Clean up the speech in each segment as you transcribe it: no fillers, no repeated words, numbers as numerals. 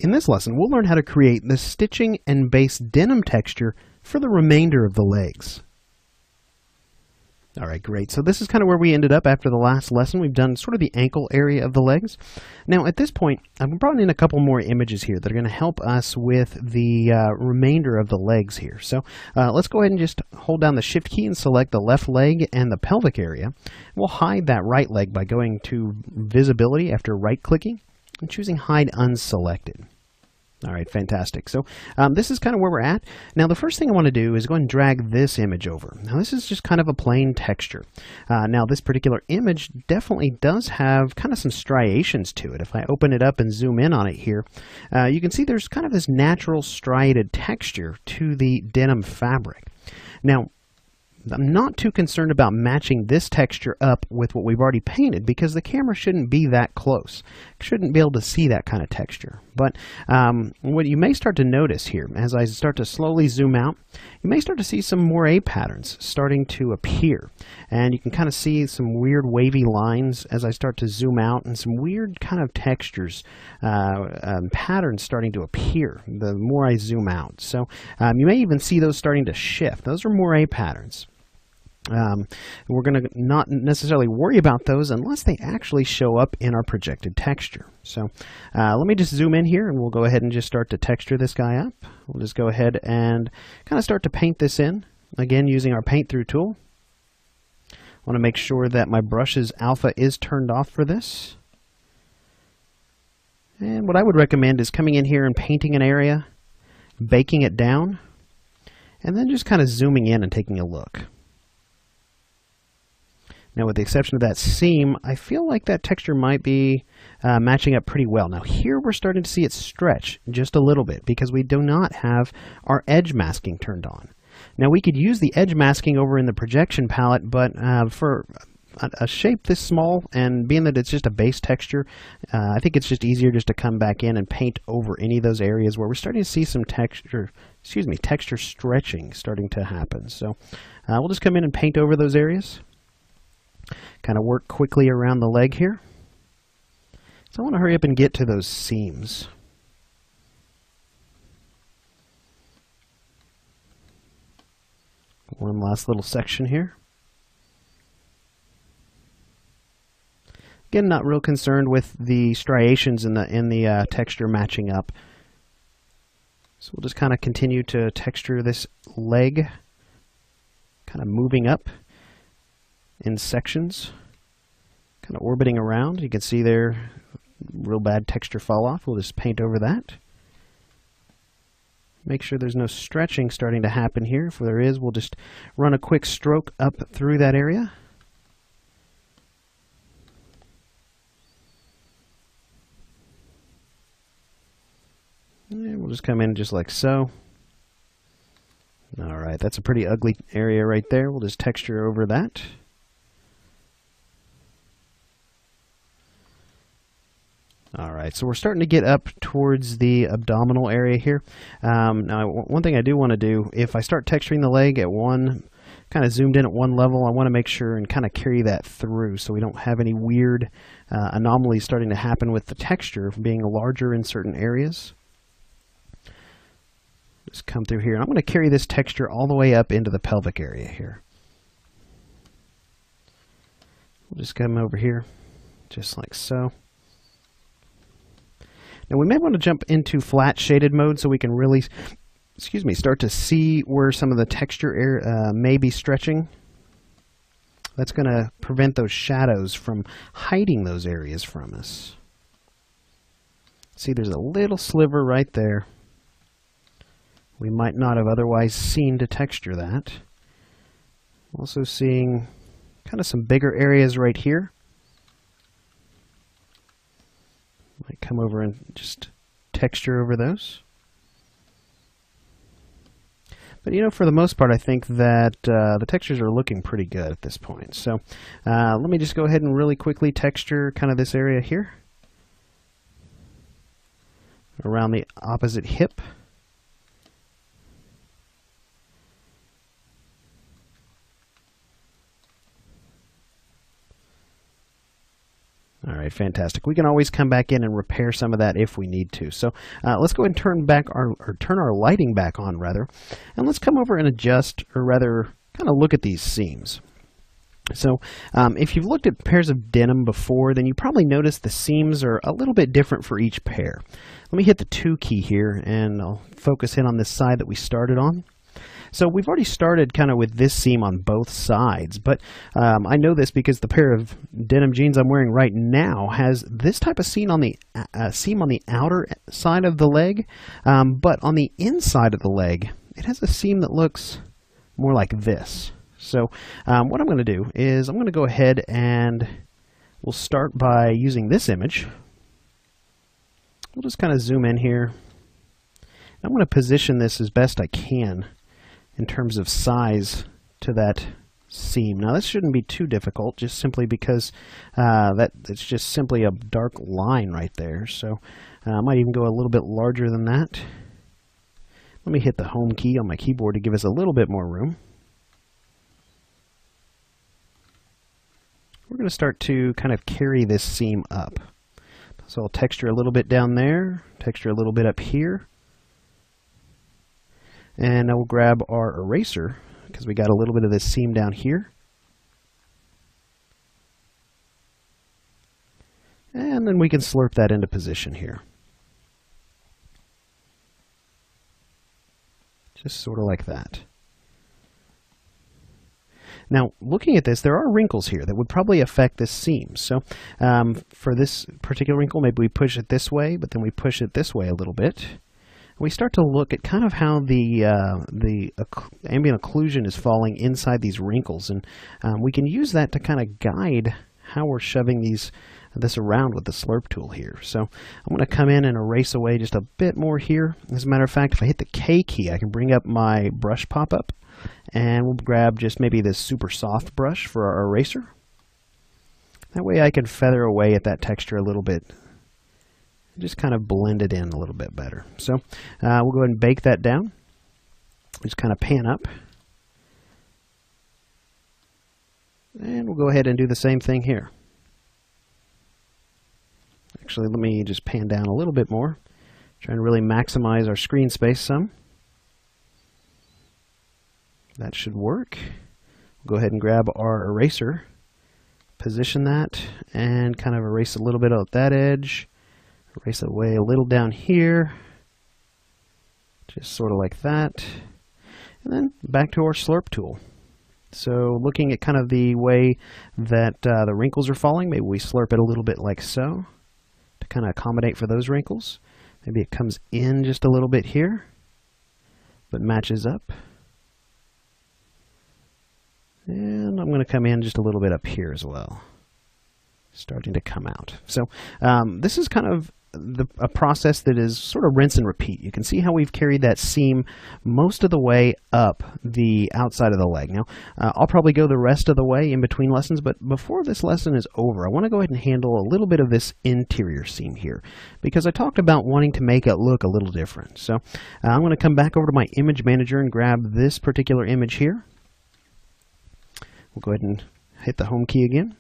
In this lesson, we'll learn how to create the stitching and base denim texture for the remainder of the legs. All right, great. So this is kind of where we ended up after the last lesson. We've done sort of the ankle area of the legs. Now at this point, I've brought in a couple more images here that are going to help us with the remainder of the legs here. So let's go ahead and just hold down the Shift key and select the left leg and the pelvic area. We'll hide that right leg by going to Visibility after right-clicking and choosing Hide Unselected. All right, fantastic. So this is kind of where we're at. Now the first thing I want to do is go and drag this image over. Now this is just kind of a plain texture. Now this particular image definitely does have kind of some striations to it. If I open it up and zoom in on it here, you can see there's kind of this natural striated texture to the denim fabric. Now I'm not too concerned about matching this texture up with what we've already painted because the camera shouldn't be that close. Shouldn't be able to see that kind of texture. But what you may start to notice here, as I start to slowly zoom out, you may start to see some moire patterns starting to appear. And you can kind of see some weird wavy lines as I start to zoom out and some weird kind of textures, patterns starting to appear the more I zoom out. So you may even see those starting to shift. Those are moire patterns. We're going to not necessarily worry about those unless they actually show up in our projected texture. So let me just zoom in here and we'll go ahead and just start to texture this guy up. We'll just go ahead and kind of start to paint this in, again using our paint through tool. I want to make sure that my brush's alpha is turned off for this. And what I would recommend is coming in here and painting an area, baking it down, and then just kind of zooming in and taking a look. Now with the exception of that seam, I feel like that texture might be matching up pretty well. Now here we're starting to see it stretch just a little bit because we do not have our edge masking turned on. Now we could use the edge masking over in the projection palette, but for a shape this small and being that it's just a base texture, I think it's just easier just to come back in and paint over any of those areas where we're starting to see some texture stretching starting to happen. So we'll just come in and paint over those areas. Kind of work quickly around the leg here. So I want to hurry up and get to those seams. One last little section here. Again, not real concerned with the striations in the texture matching up. So we'll just kind of continue to texture this leg, kind of moving up in sections, kind of orbiting around. You can see there, real bad texture fall off. We'll just paint over that. Make sure there's no stretching starting to happen here. If there is, we'll just run a quick stroke up through that area. And we'll just come in just like so. All right, that's a pretty ugly area right there. We'll just texture over that. All right, so we're starting to get up towards the abdominal area here. Now, one thing I do want to do, if I start texturing the leg at one, kind of zoomed in at one level, I want to make sure and kind of carry that through so we don't have any weird anomalies starting to happen with the texture being larger in certain areas. Just come through here. And I'm going to carry this texture all the way up into the pelvic area here. We'll just come over here, just like so. Now we may want to jump into flat shaded mode so we can really, start to see where some of the texture may be stretching. That's going to prevent those shadows from hiding those areas from us. See, there's a little sliver right there. We might not have otherwise seen to texture that. Also seeing kind of some bigger areas right here. Might come over and just texture over those. But you know, for the most part, I think that the textures are looking pretty good at this point. So let me just go ahead and really quickly texture kind of this area here. Around the opposite hip. All right, fantastic. We can always come back in and repair some of that if we need to. So let's go ahead and turn our lighting back on, rather, and let's come over and adjust, or rather, kind of look at these seams. So if you've looked at pairs of denim before, then you probably noticed the seams are a little bit different for each pair. Let me hit the 2 key here, and I'll focus in on this side that we started on. So we've already started kind of with this seam on both sides, but I know this because the pair of denim jeans I'm wearing right now has this type of seam on the outer side of the leg, but on the inside of the leg, it has a seam that looks more like this. So what I'm going to do is I'm going to go ahead and we'll start by using this image. We'll just kind of zoom in here. I'm going to position this as best I can in terms of size to that seam. Now this shouldn't be too difficult, just simply because it's just simply a dark line right there. So I might even go a little bit larger than that. Let me hit the home key on my keyboard to give us a little bit more room. We're going to start to kind of carry this seam up. So I'll texture a little bit down there, texture a little bit up here. And I will grab our eraser, because we got a little bit of this seam down here. And then we can slurp that into position here. Just sort of like that. Now, looking at this, there are wrinkles here that would probably affect this seam. So for this particular wrinkle, maybe we push it this way, but then we push it this way a little bit. We start to look at kind of how the ambient occlusion is falling inside these wrinkles, and we can use that to kind of guide how we're shoving this around with the slurp tool here. So I'm going to come in and erase away just a bit more here. As a matter of fact, if I hit the K key, I can bring up my brush pop-up, and we'll grab just maybe this super soft brush for our eraser. That way I can feather away at that texture a little bit. Just kind of blend it in a little bit better. So we'll go ahead and bake that down. Just kind of pan up. And we'll go ahead and do the same thing here. Actually, let me just pan down a little bit more. Trying to really maximize our screen space some. That should work. We'll go ahead and grab our eraser, position that, and kind of erase a little bit out that edge. Erase away a little down here, just sort of like that, and then back to our slurp tool. So looking at kind of the way that the wrinkles are falling, maybe we slurp it a little bit like so to kind of accommodate for those wrinkles. Maybe it comes in just a little bit here, but matches up. And I'm going to come in just a little bit up here as well, starting to come out. So this is kind of a process that is sort of rinse and repeat. You can see how we've carried that seam most of the way up the outside of the leg. Now, I'll probably go the rest of the way in between lessons, but before this lesson is over, I want to go ahead and handle a little bit of this interior seam here, because I talked about wanting to make it look a little different. So I'm going to come back over to my image manager and grab this particular image here. We'll go ahead and hit the home key again.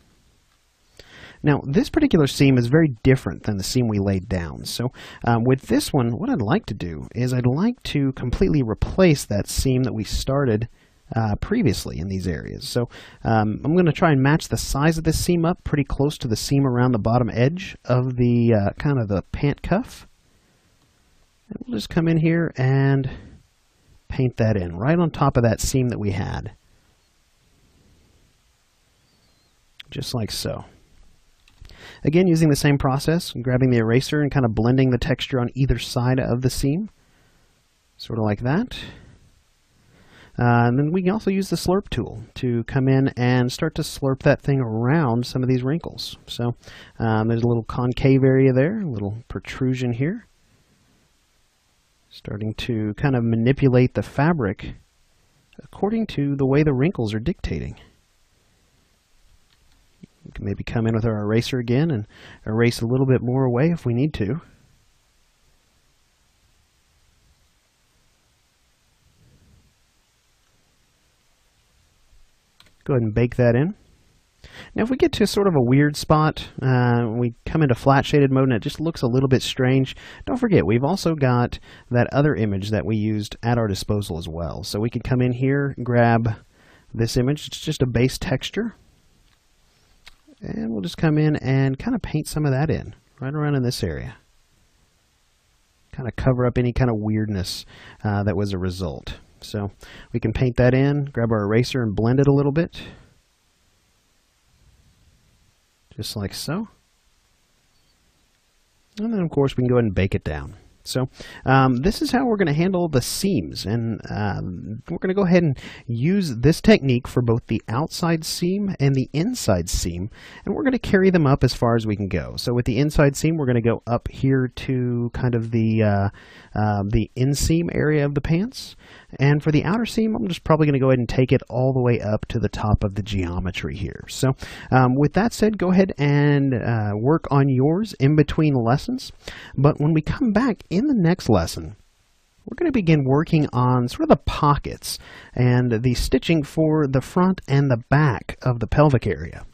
Now, this particular seam is very different than the seam we laid down. So with this one, what I'd like to do is I'd like to completely replace that seam that we started previously in these areas. So I'm going to try and match the size of this seam up pretty close to the seam around the bottom edge of the kind of the pant cuff. And we'll just come in here and paint that in right on top of that seam that we had. Just like so. Again, using the same process, grabbing the eraser and kind of blending the texture on either side of the seam, sort of like that. And then we can also use the slurp tool to come in and start to slurp that thing around some of these wrinkles. So there's a little concave area there, a little protrusion here. Starting to kind of manipulate the fabric according to the way the wrinkles are dictating. We can maybe come in with our eraser again and erase a little bit more away if we need to. Go ahead and bake that in. Now if we get to sort of a weird spot, we come into flat shaded mode and it just looks a little bit strange, don't forget we've also got that other image that we used at our disposal as well. So we can come in here, grab this image, it's just a base texture, and we'll just come in and kind of paint some of that in, right around in this area. Kind of cover up any kind of weirdness that was a result. So we can paint that in, grab our eraser and blend it a little bit. Just like so. And then of course we can go ahead and bake it down. So this is how we're going to handle the seams, and we're going to go ahead and use this technique for both the outside seam and the inside seam, and we're going to carry them up as far as we can go. So with the inside seam, we're going to go up here to kind of the inseam area of the pants, and for the outer seam, I'm just probably going to go ahead and take it all the way up to the top of the geometry here. So with that said, go ahead and work on yours in between lessons, but when we come back in the next lesson, we're going to begin working on sort of the pockets and the stitching for the front and the back of the pelvic area.